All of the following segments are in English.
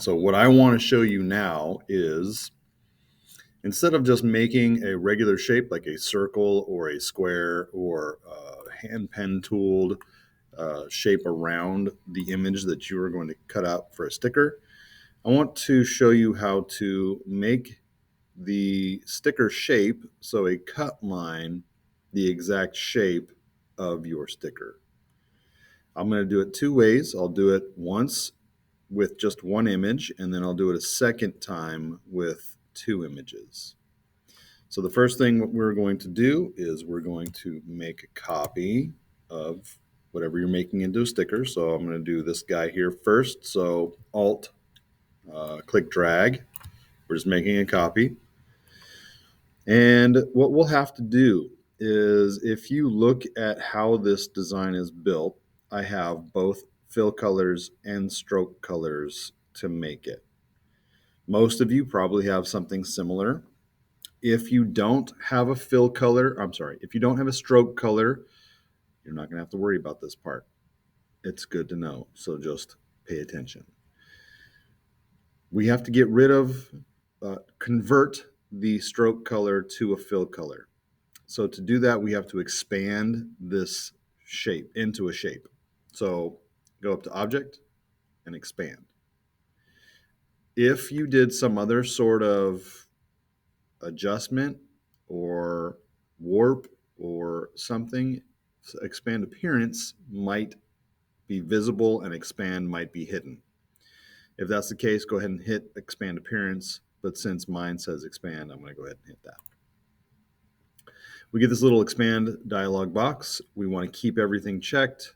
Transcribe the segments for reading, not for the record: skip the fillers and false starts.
So what I want to show you now is, instead of just making a regular shape like a circle or a square or a hand pen tooled shape around the image that you are going to cut out for a sticker, I want to show you how to make the sticker shape, so a cut line, the exact shape of your sticker. I'm going to do it two ways. I'll do it once with just one image, and then I'll do it a second time with two images. So the first thing what we're going to do is we're going to make a copy of whatever you're making into a sticker. So I'm going to do this guy here first. So Alt, click drag. We're just making a copy. And what we'll have to do is, if you look at how this design is built, I have both fill colors and stroke colors to make it. Most of you probably have something similar. If you don't have a fill color, if you don't have a stroke color, you're not going to have to worry about this part. It's good to know, so just pay attention. We have to get rid of, convert the stroke color to a fill color. So to do that, we have to expand this shape into a shape. So go up to Object and Expand. If you did some other sort of adjustment or warp or something, Expand Appearance might be visible and Expand might be hidden. If that's the case, go ahead and hit Expand Appearance. But since mine says Expand, I'm going to go ahead and hit that. We get this little expand dialog box. We want to keep everything checked.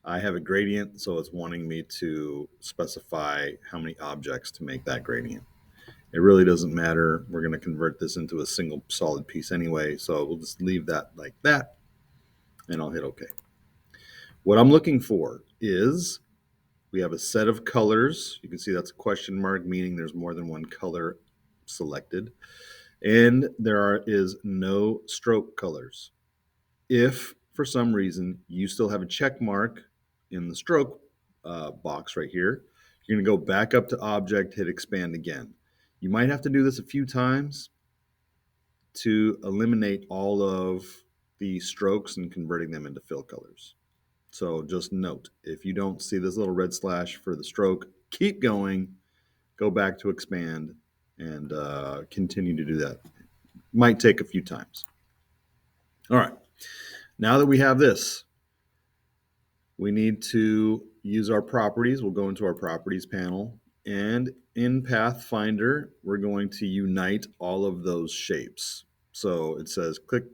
I have a gradient, so it's wanting me to specify how many objects to make that gradient. It really doesn't matter. We're going to convert this into a single solid piece anyway, so we'll just leave that like that, and I'll hit OK. What I'm looking for is, we have a set of colors. You can see that's a question mark, meaning there's more than one color selected. And there is no stroke colors. If for some reason you still have a check mark in the stroke box right here, you're going to go back up to Object, hit Expand again. You might have to do this a few times to eliminate all of the strokes and converting them into fill colors. So just note, if you don't see this little red slash for the stroke, keep going, go back to Expand, and continue to do that. Might take a few times. All right, now that we have this, we need to use our properties. We'll go into our properties panel, and in Pathfinder, we're going to unite all of those shapes. So it says click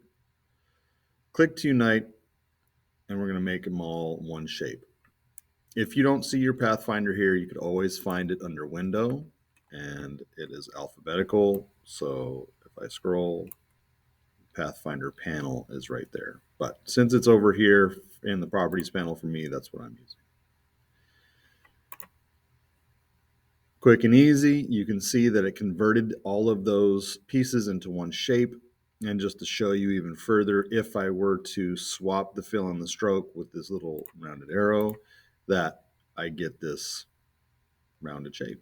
to unite, and we're going to make them all one shape. If you don't see your Pathfinder here, you could always find it under Window, and it is alphabetical. So if I scroll, Pathfinder panel is right there. But since it's over here in the properties panel for me, that's what I'm using. Quick and easy. You can see that it converted all of those pieces into one shape. And just to show you even further, if I were to swap the fill and the stroke with this little rounded arrow, that I get this rounded shape.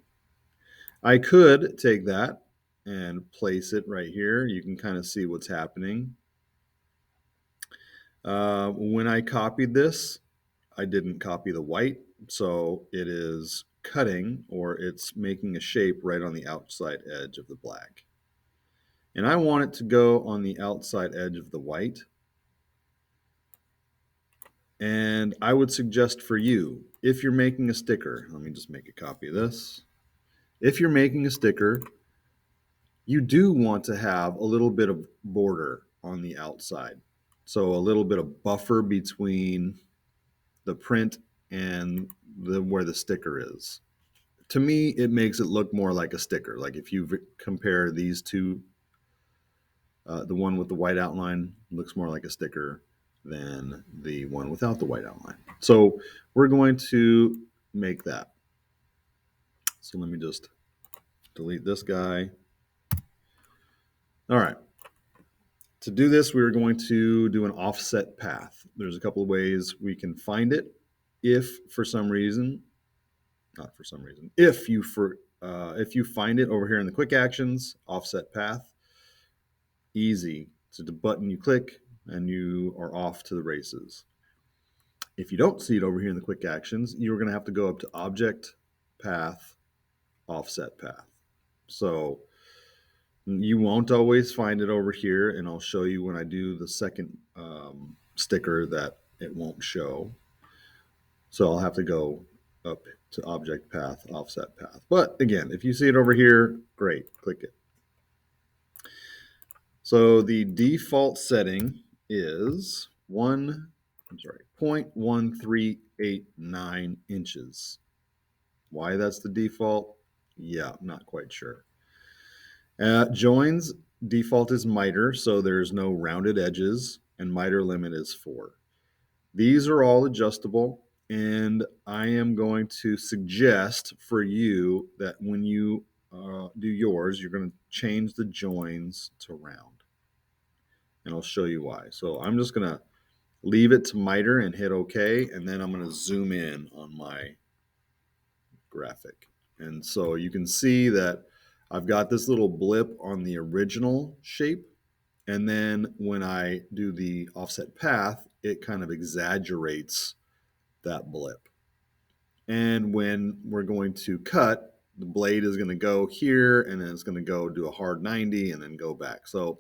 I could take that and place it right here. You can kind of see what's happening. When I copied this, I didn't copy the white, so it is cutting, or it's making a shape right on the outside edge of the black. And I want it to go on the outside edge of the white. And I would suggest for you, if you're making a sticker, let me just make a copy of this. If you're making a sticker, you do want to have a little bit of border on the outside. So a little bit of buffer between the print and where the sticker is. To me, it makes it look more like a sticker. Like if you compare these two, the one with the white outline looks more like a sticker than the one without the white outline. So we're going to make that. So let me just delete this guy. All right. To do this, we're going to do an offset path. There's a couple of ways we can find it. If for some reason, if you If you find it over here in the quick actions, offset path, easy. It's a button you click and you are off to the races. If you don't see it over here in the quick actions, you're going to have to go up to object, path, offset path. So you won't always find it over here, and I'll show you when I do the second sticker that it won't show. So I'll have to go up to object path, offset path. But again, if you see it over here, great, click it. So the default setting is 0.1389 inches. Why that's the default? Yeah, I'm not quite sure. Joins, default is miter, so there's no rounded edges, and miter limit is 4. These are all adjustable, and I am going to suggest for you that when you do yours, you're going to change the joins to round, and I'll show you why. So I'm just going to leave it to miter and hit OK, and then I'm going to zoom in on my graphic. And so you can see that I've got this little blip on the original shape. And then when I do the offset path, it kind of exaggerates that blip. And when we're going to cut, the blade is going to go here and then it's going to go do a hard 90 and then go back. So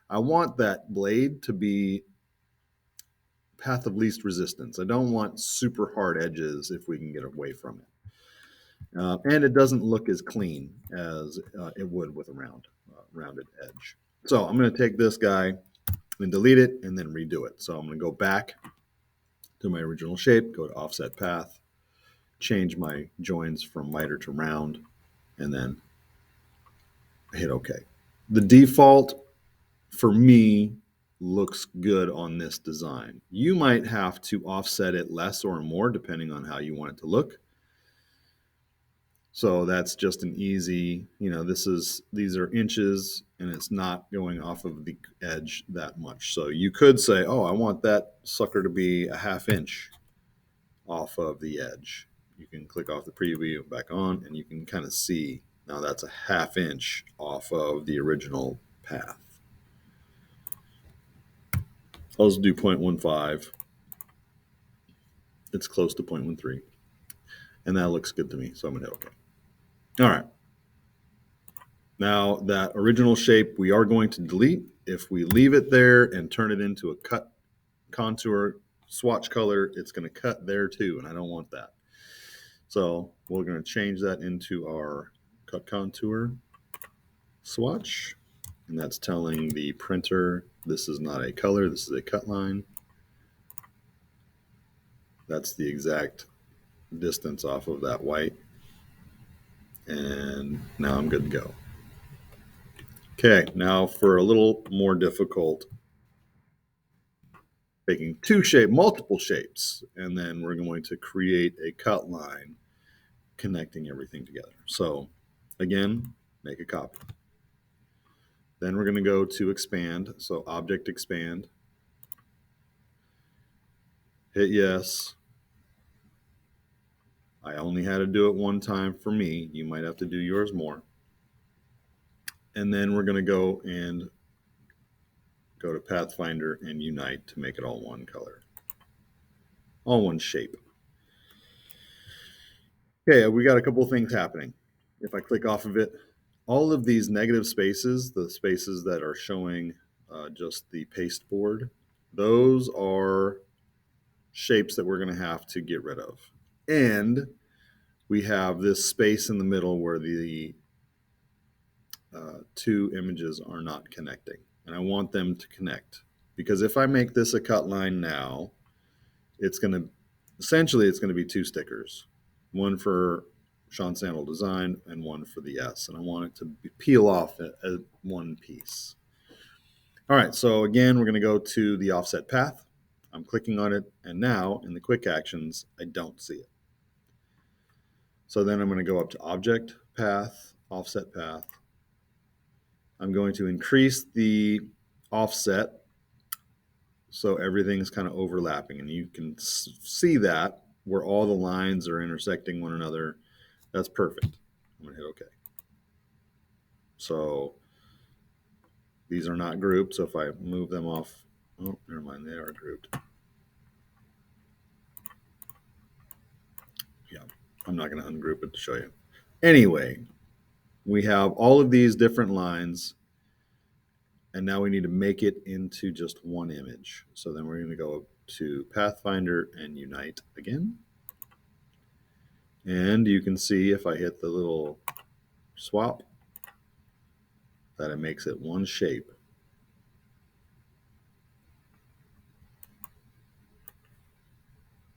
I want that blade to be path of least resistance. I don't want super hard edges if we can get away from it. And it doesn't look as clean as it would with a rounded edge. So I'm going to take this guy and delete it and then redo it. So I'm going to go back to my original shape, go to offset path, change my joins from miter to round, and then hit OK. The default for me looks good on this design. You might have to offset it less or more depending on how you want it to look. So that's just an easy, these are inches and it's not going off of the edge that much. So you could say, oh, I want that sucker to be a ½ inch off of the edge. You can click off the preview back on and you can kind of see now that's a ½ inch off of the original path. I'll just do 0.15. It's close to 0.13. And that looks good to me. So I'm going to hit OK. All right. Now that original shape we are going to delete. If we leave it there and turn it into a cut contour swatch color, it's going to cut there too, and I don't want that. So we're going to change that into our cut contour swatch, and that's telling the printer this is not a color, this is a cut line. That's the exact distance off of that white, and now I'm good to go. Okay, now for a little more difficult, taking multiple shapes, and then we're going to create a cut line connecting everything together. So again, make a copy. Then we're going to go to expand. So object expand, hit yes. I only had to do it one time for me. You might have to do yours more. And then we're going to go to Pathfinder and unite to make it all one color, all one shape. Okay, we got a couple of things happening. If I click off of it, all of these negative spaces, the spaces that are showing just the pasteboard, those are shapes that we're going to have to get rid of. And we have this space in the middle where the two images are not connecting. And I want them to connect. Because if I make this a cut line now, it's going to, essentially it's going to be two stickers. One for Sean Sandel Design and one for the S. And I want it to peel off at one piece. All right, so again, we're going to go to the offset path. I'm clicking on it, and now in the quick actions, I don't see it. So then I'm going to go up to Object, Path, Offset Path. I'm going to increase the offset so everything's kind of overlapping, and you can see that where all the lines are intersecting one another. That's perfect. I'm going to hit OK. So these are not grouped. So if I move them off, oh, never mind, they are grouped. Yeah, I'm not going to ungroup it to show you. Anyway, we have all of these different lines, and now we need to make it into just one image. So then we're going to go to Pathfinder and Unite again. And you can see if I hit the little swap that it makes it one shape.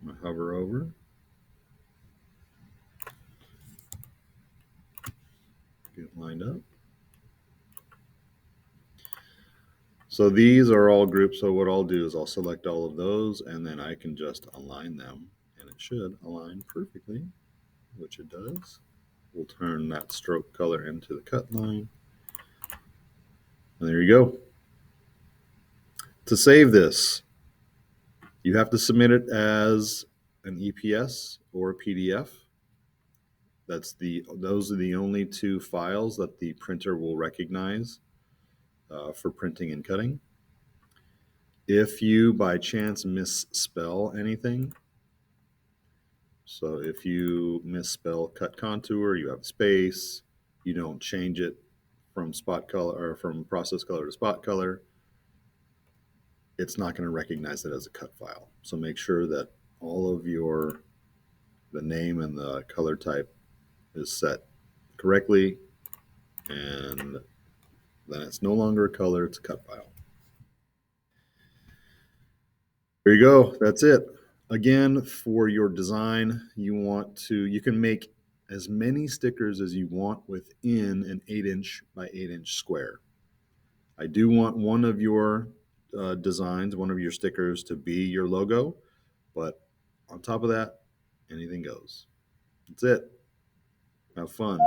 I'm going to hover over. Get it lined up. So these are all grouped. So what I'll do is I'll select all of those and then I can just align them and it should align perfectly, which it does. We'll turn that stroke color into the cut line. And there you go. To save this, you have to submit it as an EPS or a PDF. Those are the only two files that the printer will recognize for printing and cutting. If you by chance misspell anything, so if you misspell cut contour, you have space, you don't change it from spot color or from process color to spot color, it's not going to recognize it as a cut file. So make sure that all of the name and the color type is set correctly, and then it's no longer a color, it's a cut file. There you go. That's it. Again, for your design, you can make as many stickers as you want within an 8-inch by 8-inch square. I do want one of your designs, one of your stickers to be your logo, but on top of that, anything goes. That's it. Have fun.